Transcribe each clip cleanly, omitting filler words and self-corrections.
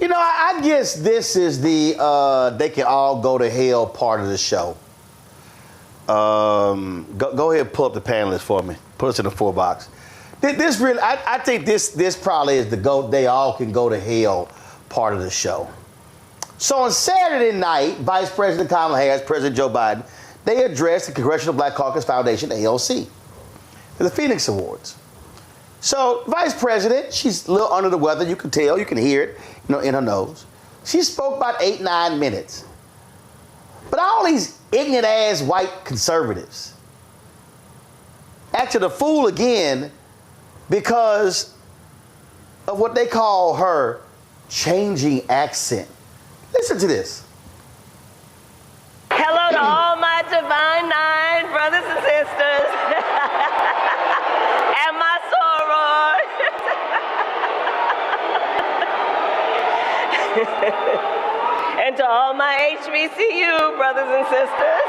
You know, I guess this is the they can all go to hell part of the show. Go ahead and pull up the panelists for me. Put us in the 4 box. This really, I think this probably is the they all can go to hell part of the show. So on Saturday night, Vice President Kamala Harris, President Joe Biden, they addressed the Congressional Black Caucus Foundation, AOC, for the Phoenix Awards. So Vice President, she's a little under the weather. You can tell, you can hear it, in her nose. She spoke about 8-9 minutes. But all these ignorant ass white conservatives acted a fool again because of what they call her changing accent. Listen to this. Hello to all my divine 9 brothers and sisters and my sorors. And to all my HBCU brothers and sisters.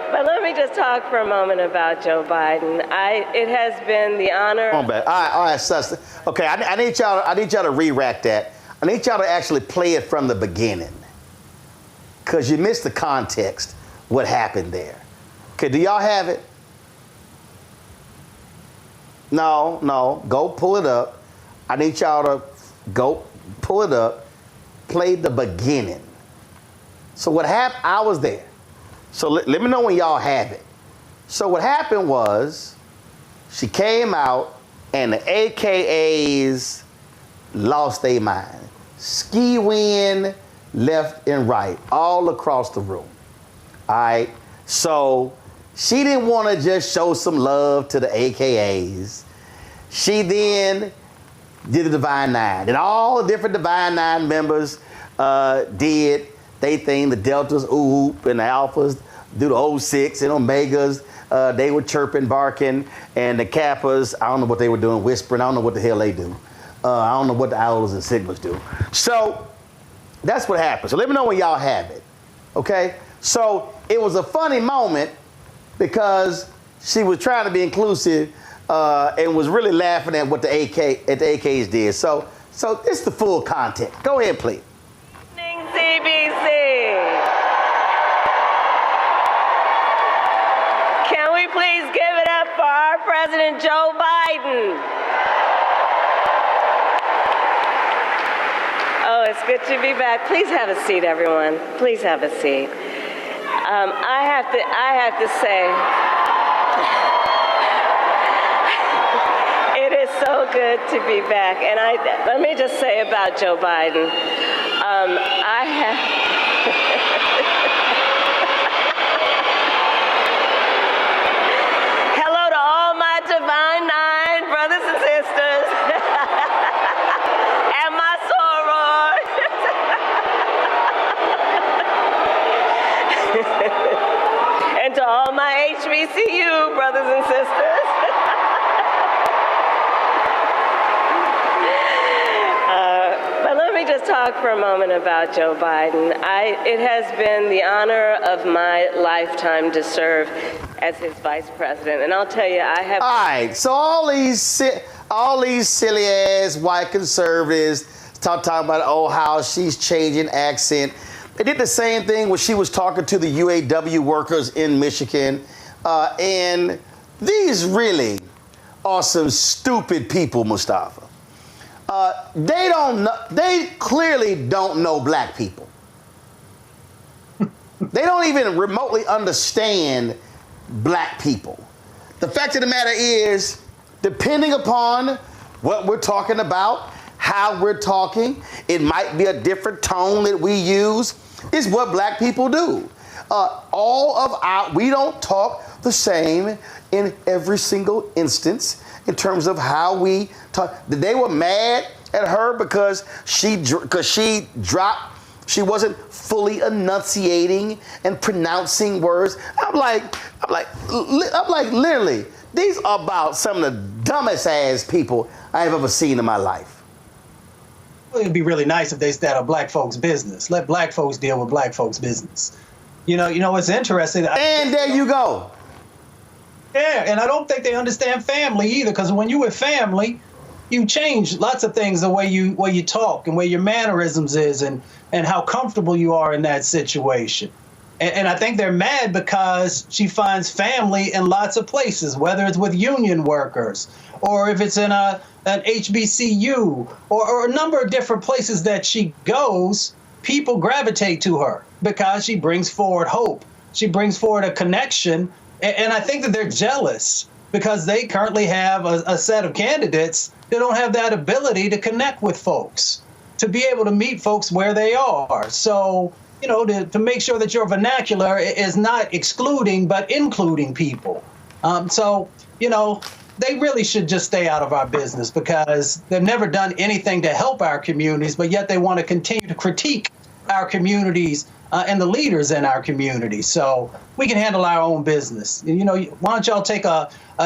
But let me just talk for a moment about Joe Biden. It has been the honor. All right, sus. Okay, I need y'all to re-rack that. I need y'all to actually play it from the beginning, because you missed the context, what happened there. Okay, do y'all have it? No, go pull it up. I need y'all to go pull it up, play the beginning. So what happened, I was there. So let me know when y'all have it. So what happened was, she came out and the AKAs lost their mind. Ski wind left and right, all across the room. All right, so she didn't want to just show some love to the AKAs. She then did the Divine 9. And all the different Divine 9 members did they thing. The Deltas, oop, and the Alphas do the 06 and Omegas. They were chirping, barking, and the Kappas, I don't know what they were doing, whispering. I don't know what the hell they do. I don't know what the Owls and Sigmas do. So that's what happened. So let me know when y'all have it, okay? So it was a funny moment because she was trying to be inclusive and was really laughing at what the AKs did. So this is the full content. Go ahead, please. CBC. Can we please give it up for our President Joe Biden? Oh, it's good to be back. Please have a seat, everyone. Please have a seat. I have to say, it is so good to be back. And let me just say about Joe Biden, hello to all my divine 9 brothers and sisters and my sorors. And to all my HBCU brothers and sisters. But let me just talk for a moment about Joe Biden. It has been the honor of my lifetime to serve as his vice president, and I'll tell you, I have. All right, so all these silly ass white conservatives talking about how she's changing accent. They did the same thing when she was talking to the UAW workers in Michigan, and these really are some stupid people, Mustafa. They clearly don't know black people. They don't even remotely understand black people. The fact of the matter is, depending upon what we're talking about, how we're talking, it might be a different tone that we use. It's what black people do. We don't talk the same in every single instance in terms of how we talk. They were mad at her because she wasn't fully enunciating and pronouncing words. I'm like, literally, these are about some of the dumbest ass people I've ever seen in my life. It'd be really nice if they stayed out of black folks' business. Let black folks deal with black folks' business. You know what's interesting? And there you go. Yeah, and I don't think they understand family either, because when you with family, you change lots of things, the way you talk and where your mannerisms is, and how comfortable you are in that situation. And I think they're mad because she finds family in lots of places, whether it's with union workers or if it's in an HBCU or a number of different places that she goes. People gravitate to her because she brings forward hope. She brings forward a connection. And I think that they're jealous because they currently have a set of candidates that don't have that ability to connect with folks, to be able to meet folks where they are. So, you know, to make sure that your vernacular is not excluding, but including people. So, you know, they really should just stay out of our business because they've never done anything to help our communities, but yet they want to continue to critique our communities and the leaders in our community. So we can handle our own business. You know, why don't y'all take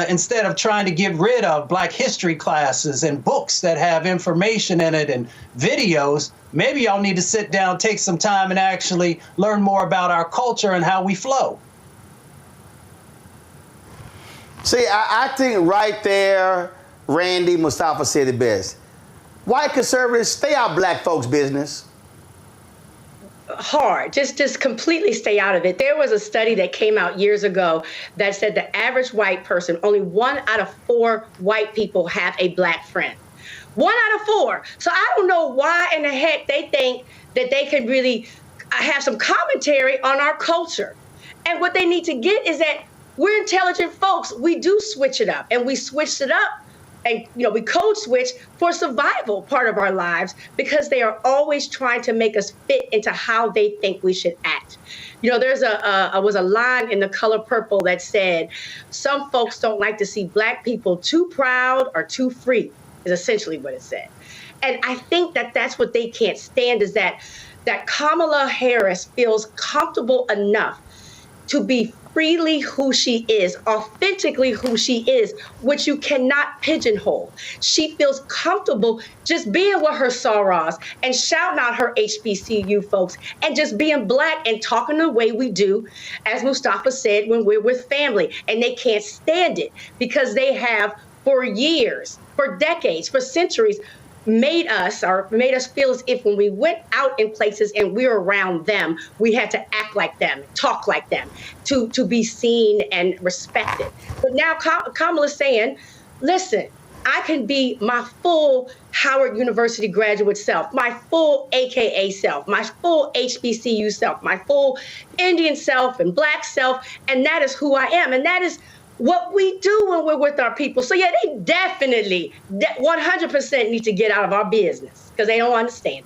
instead of trying to get rid of Black history classes and books that have information in it and videos, maybe y'all need to sit down, take some time and actually learn more about our culture and how we flow. See, I think right there, Randy Mustafa said it best. White conservatives, stay out of Black folks' business. Hard. Just completely stay out of it. There was a study that came out years ago that said the average white person, only 1 out of 4 white people have a Black friend. 1 out of 4. So I don't know why in the heck they think that they can really have some commentary on our culture. And what they need to get is that we're intelligent folks. We do switch it up, and we switched it up. And, you know, we code switch for survival part of our lives because they are always trying to make us fit into how they think we should act. You know, there's was a line in The Color Purple that said, some folks don't like to see Black people too proud or too free, is essentially what it said. And I think that that's what they can't stand, is that Kamala Harris feels comfortable enough to be freely who she is, authentically who she is, which you cannot pigeonhole. She feels comfortable just being with her sorors and shouting out her HBCU folks and just being Black and talking the way we do, as Mustafa said, when we're with family. And they can't stand it because they have for years, for decades, for centuries, made us feel as if when we went out in places and we were around them, we had to act like them, talk like them, to be seen and respected. But now Kamala's saying, listen, I can be my full Howard University graduate self, my full AKA self, my full HBCU self, my full Indian self and Black self, and that is who I am. And that is what we do when we're with our people. So yeah, they definitely 100% need to get out of our business because they don't understand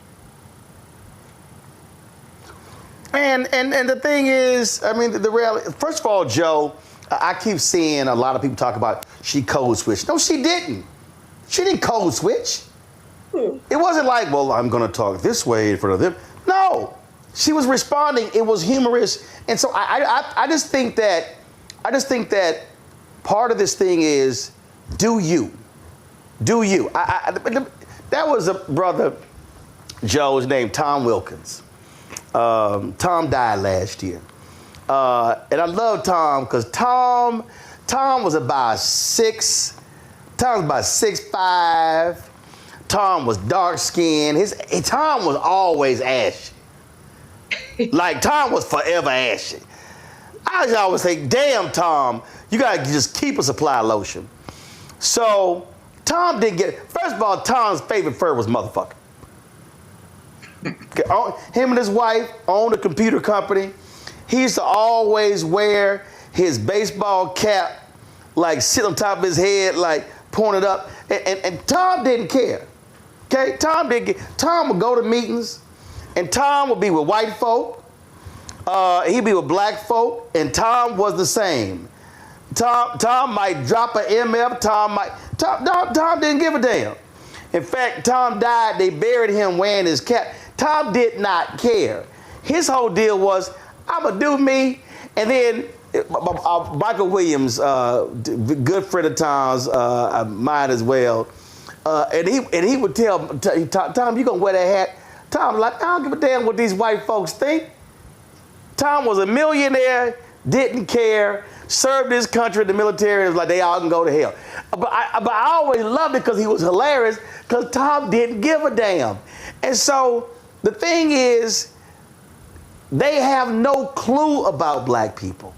it. And the thing is, I mean, the reality, first of all, Joe, I keep seeing a lot of people talk about she code switched. No, she didn't. She didn't code switch. It wasn't like, well, I'm going to talk this way in front of them. No, she was responding. It was humorous. And so I just think that part of this thing is, do you. That was a brother, Joe's name, Tom Wilkins. Tom died last year. And I love Tom because Tom was about 6'5". Tom was dark skinned. Tom was always ashy. Like Tom was forever ashy. I just always say, damn, Tom, you gotta just keep a supply of lotion. So Tom didn't get, first of all, Tom's favorite fur was motherfucker. Him and his wife owned a computer company. He used to always wear his baseball cap, like sit on top of his head, like pointed up. And Tom didn't care. Okay, Tom would go to meetings, and Tom would be with white folk. He'd be with Black folk, and Tom was the same. Tom might drop an MF. Tom didn't give a damn. In fact, Tom died. They buried him wearing his cap. Tom did not care. His whole deal was, I'ma do me. And then Michael Williams, good friend of Tom's, mine as well. And he would tell Tom, you gonna wear that hat? Tom was like, I don't give a damn what these white folks think. Tom was a millionaire, didn't care. served this country in the military, and it was like they all can go to hell. But I always loved it because he was hilarious, because Tom didn't give a damn. And so the thing is, they have no clue about black people.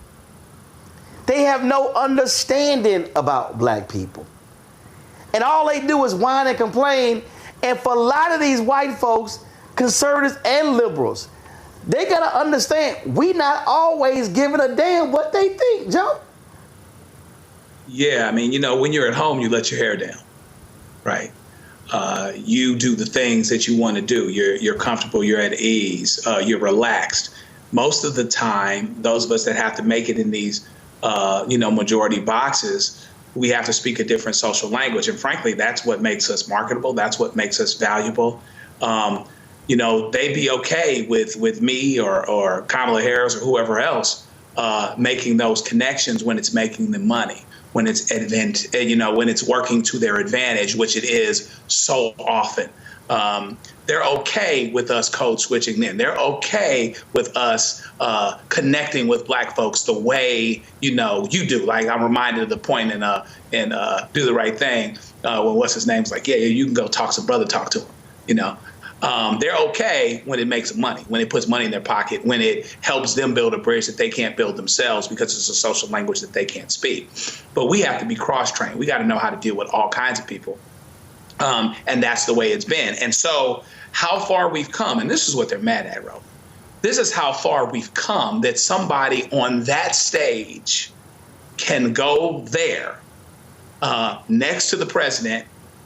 They have no understanding about black people. And all they do is whine and complain. And for a lot of these white folks, conservatives and liberals, they gotta understand, we not always giving a damn what they think, Joe. Yeah, I mean, you know, when you're at home, you let your hair down, right? You do the things that you want to do. You're comfortable, you're at ease, you're relaxed. Most of the time, those of us that have to make it in these, majority boxes, we have to speak a different social language. And frankly, that's what makes us marketable. That's what makes us valuable. They'd be okay with me or Kamala Harris or whoever else making those connections when it's making them money, when it's when it's working to their advantage, which it is so often. They're okay with us code switching then. They're okay with us connecting with black folks the way, you do. Like, I'm reminded of the point in Do the Right Thing when what's his name's like, yeah, you can go talk some brother, talk to him, They're okay when it makes money, when it puts money in their pocket, when it helps them build a bridge that they can't build themselves because it's a social language that they can't speak. But we have to be cross-trained. We got to know how to deal with all kinds of people. And that's the way it's been. And so how far we've come, and this is what they're mad at, Ro. This is how far we've come, that somebody on that stage can go there next to the president.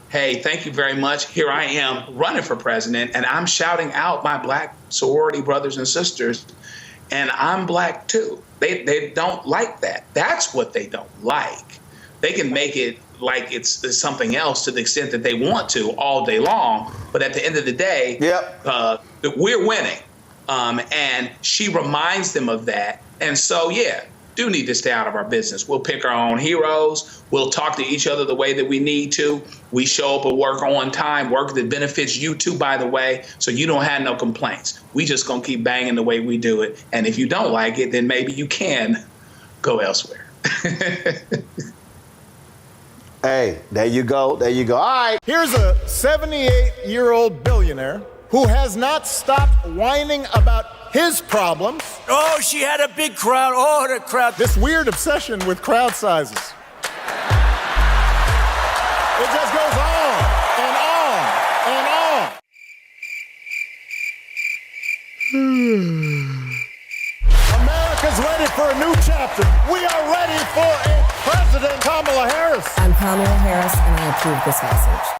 Hey, thank you very much. Here I am running for president, and I'm shouting out my black sorority brothers and sisters, and I'm black too. They don't like that. That's what they don't like. They can make it like it's something else to the extent that they want to all day long, but at the end of the day, we're winning. And she reminds them of that. And so, yeah, do need to stay out of our business. We'll pick our own heroes. We'll talk to each other the way that we need to. We show up at work on time, work that benefits you too, by the way, so you don't have no complaints. We just gonna keep banging the way we do it. And if you don't like it, then maybe you can go elsewhere. Hey, there you go. There you go. All right. Here's a 78-year-old billionaire who has not stopped whining about his problems. Oh, she had a big crowd. Oh, the crowd. This weird obsession with crowd sizes. It just goes on and on and on. America's ready for a new chapter. We are ready for a President Kamala Harris. I'm Kamala Harris, and I approve this message.